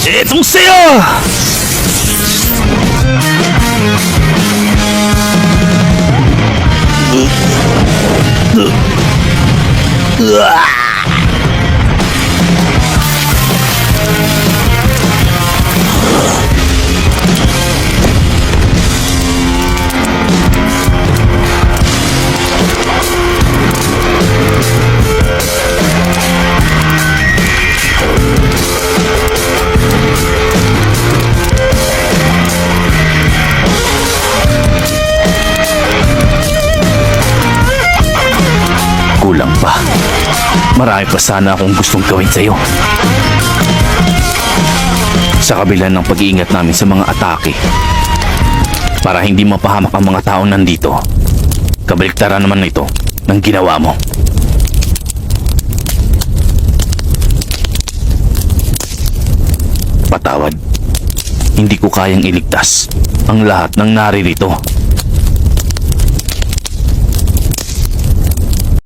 Etong sa'yo! Kulang pa. Marami pa sana akong gustong gawin sa'yo. Sa kabila ng pag-iingat namin sa mga atake, para hindi mapahamak ang mga taong nandito, kabaliktaran naman ito ng ginawa mo. Patawad. Hindi ko kayang iligtas ang lahat ng naririto.